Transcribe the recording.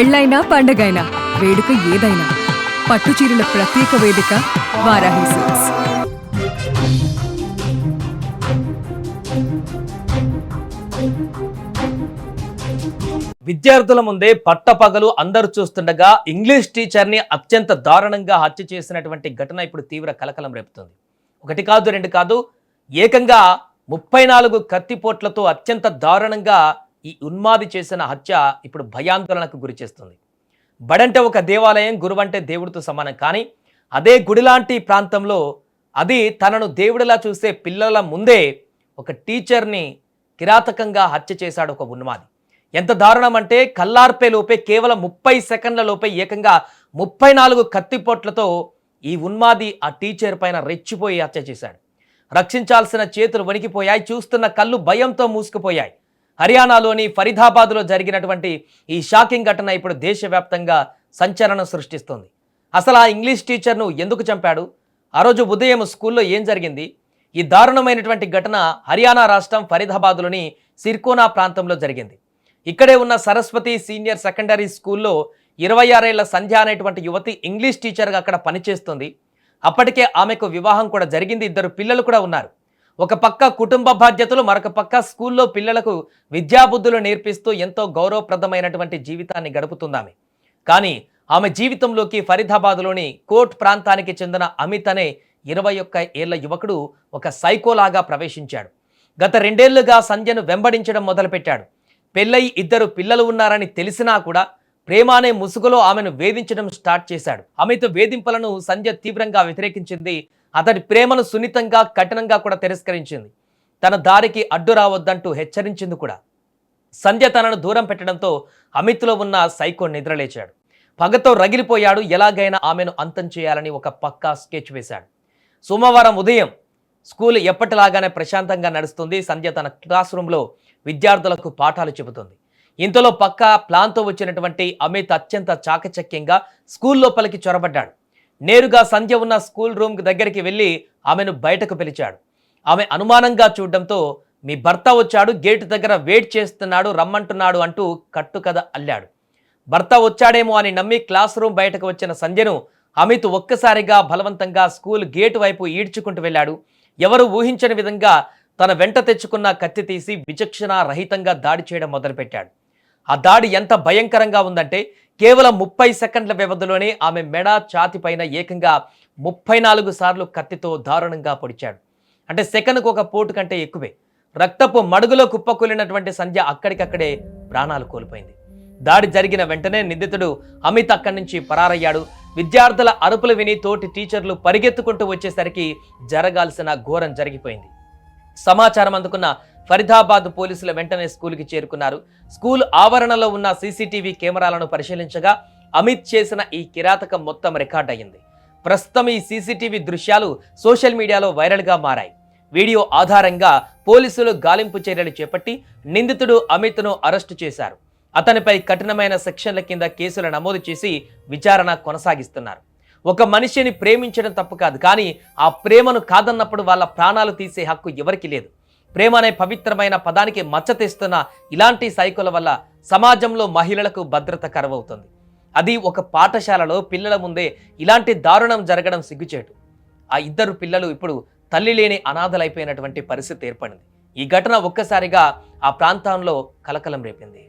పెళ్ళైనా పండగైనా వేడుక ఏదైనా పట్టుచీరల ప్రత్యేక వేదిక వారాహి సిల్క్స్. విద్యార్థుల ముందే పట్టపగలు అందరూ చూస్తుండగా ఇంగ్లీష్ టీచర్ని అత్యంత దారుణంగా హత్య చేసినటువంటి ఘటన ఇప్పుడు తీవ్ర కలకలం రేపుతుంది. ఒకటి కాదు రెండు కాదు, ఏకంగా 34 కత్తిపోట్లతో అత్యంత దారుణంగా ఈ ఉన్మాది చేసిన హత్య ఇప్పుడు భయాందోళనకు గురి చేస్తుంది. బడంటే ఒక దేవాలయం, గురువంటే దేవుడితో సమానం. కానీ అదే గుడిలాంటి ప్రాంతంలో అది తనను దేవుడిలా చూసే పిల్లల ముందే ఒక టీచర్ని కిరాతకంగా హత్య చేశాడు ఒక ఉన్మాది. ఎంత దారుణం అంటే కల్లార్పే లోపే కేవలం 30 సెకండ్ల లోపే ఏకంగా 34 కత్తిపోట్లతో ఈ ఉన్మాది ఆ టీచర్ పైన రెచ్చిపోయి హత్య చేశాడు. రక్షించాల్సిన చేతులు వణికిపోయాయి, చూస్తున్న కళ్ళు భయంతో మూసుకుపోయాయి. హర్యానాలోని ఫరీదాబాద్లో జరిగినటువంటి ఈ షాకింగ్ ఘటన ఇప్పుడు దేశవ్యాప్తంగా సంచలనం సృష్టిస్తుంది. అసలు ఆ ఇంగ్లీష్ టీచర్ను ఎందుకు చంపాడు? ఆ రోజు ఉదయం స్కూల్లో ఏం జరిగింది? ఈ దారుణమైనటువంటి ఘటన హర్యానా రాష్ట్రం ఫరీదాబాద్లోని సిర్కోనా ప్రాంతంలో జరిగింది. ఇక్కడే ఉన్న సరస్వతి సీనియర్ సెకండరీ స్కూల్లో 26 ఏళ్ల సంధ్య అనేటువంటి యువతి ఇంగ్లీష్ టీచర్గా అక్కడ పనిచేస్తుంది. అప్పటికే ఆమెకు వివాహం కూడా జరిగింది, 2 పిల్లలు కూడా ఉన్నారు. ఒక పక్క కుటుంబ బాధ్యతలు, మరొక పక్క స్కూల్లో పిల్లలకు విద్యాబుద్ధులు నేర్పిస్తూ ఎంతో గౌరవప్రదమైనటువంటి జీవితాన్ని గడుపుతుందామె. కానీ ఆమె జీవితంలోకి ఫరీదాబాద్లోని కోట్ ప్రాంతానికి చెందిన అమిత్ అనే 21 ఏళ్ల యువకుడు ఒక సైకోలాగా ప్రవేశించాడు. గత 2 ఏళ్లుగా సంధ్యను వెంబడించడం మొదలుపెట్టాడు. పెళ్ళై 2 పిల్లలు ఉన్నారని తెలిసినా కూడా ప్రేమ అనే ముసుగులో ఆమెను వేధించడం స్టార్ట్ చేశాడు. అమిత్ వేధింపులను సంధ్య తీవ్రంగా వ్యతిరేకించింది. అతడి ప్రేమను సున్నితంగా, కఠినంగా కూడా తిరస్కరించింది. తన దారికి అడ్డు రావద్దంటూ హెచ్చరించింది కూడా. సంధ్య తనను దూరం పెట్టడంతో అమిత్లో ఉన్న సైకో నిద్రలేచాడు. పగతో రగిలిపోయాడు. ఎలాగైనా ఆమెను అంతం చేయాలని ఒక పక్కా స్కెచ్ వేశాడు. సోమవారం ఉదయం స్కూల్ ఎప్పటిలాగానే ప్రశాంతంగా నడుస్తుంది. సంధ్య తన క్లాస్ రూమ్లో విద్యార్థులకు పాఠాలు చెబుతుంది. ఇంతలో పక్కా ప్లాన్తో వచ్చినటువంటి అమిత్ అత్యంత చాకచక్యంగా స్కూల్ లోపలికి చొరబడ్డాడు. నేరుగా సంధ్య ఉన్న స్కూల్ రూమ్ దగ్గరికి వెళ్ళి ఆమెను బయటకు పిలిచాడు. ఆమె అనుమానంగా చూడడంతో మీ భర్త వచ్చాడు, గేటు దగ్గర వెయిట్ చేస్తున్నాడు, రమ్మంటున్నాడు అంటూ కట్టుకథ అల్లాడు. భర్త వచ్చాడేమో అని నమ్మి క్లాస్ రూమ్ బయటకు వచ్చిన సంధ్యను అమిత్ ఒక్కసారిగా బలవంతంగా స్కూల్ గేటు వైపు ఈడ్చుకుంటూ వెళ్ళాడు. ఎవరు ఊహించని విధంగా తన వెంట తెచ్చుకున్న కత్తి తీసి విచక్షణ రహితంగా దాడి చేయడం మొదలుపెట్టాడు. ఆ దాడి ఎంత భయంకరంగా ఉందంటే కేవలం 30 సెకండ్ల వ్యవధిలోనే ఆమె మెడ, ఛాతి పైన ఏకంగా 34 సార్లు కత్తితో దారుణంగా పొడిచాడు. అంటే సెకనుకు ఒక పోటు కంటే ఎక్కువే. రక్తపు మడుగులో కుప్పకూలినటువంటి సంధ్య అక్కడికక్కడే ప్రాణాలు కోల్పోయింది. దాడి జరిగిన వెంటనే నిందితుడు అమిత్ అక్కడి నుంచి పరారయ్యాడు. విద్యార్థుల అరుపులు విని తోటి టీచర్లు పరిగెత్తుకుంటూ వచ్చేసరికి జరగాల్సిన ఘోరం జరిగిపోయింది. సమాచారం అందుకున్న ఫరీదాబాద్ పోలీసులు వెంటనే స్కూల్కి చేరుకున్నారు. స్కూల్ ఆవరణలో ఉన్న సీసీటీవీ కెమెరాలను పరిశీలించగా అమిత్ చేసిన ఈ కిరాతకం మొత్తం రికార్డ్ అయ్యింది. ప్రస్తుతం ఈ సీసీటీవీ దృశ్యాలు సోషల్ మీడియాలో వైరల్గా మారాయి. వీడియో ఆధారంగా పోలీసులు గాలింపు చర్యలు చేపట్టి నిందితుడు అమిత్ను అరెస్టు చేశారు. అతనిపై కఠినమైన సెక్షన్ల కింద కేసులు నమోదు చేసి విచారణ కొనసాగిస్తున్నారు. ఒక మనిషిని ప్రేమించడం తప్పు కాదు, కానీ ఆ ప్రేమను కాదన్నప్పుడు వాళ్ళ ప్రాణాలు తీసే హక్కు ఎవరికి లేదు. ప్రేమ అనే పవిత్రమైన పదానికి మచ్చ తెస్తున్న ఇలాంటి సైకోల వల్ల సమాజంలో మహిళలకు భద్రత కరువవుతుంది. అది ఒక పాఠశాలలో పిల్లల ముందే ఇలాంటి దారుణం జరగడం సిగ్గుచేటు. ఆ 2 పిల్లలు ఇప్పుడు తల్లి లేని అనాథలైపోయినటువంటి పరిస్థితి ఏర్పడింది. ఈ ఘటన ఒక్కసారిగా ఆ ప్రాంతంలో కలకలం రేపింది.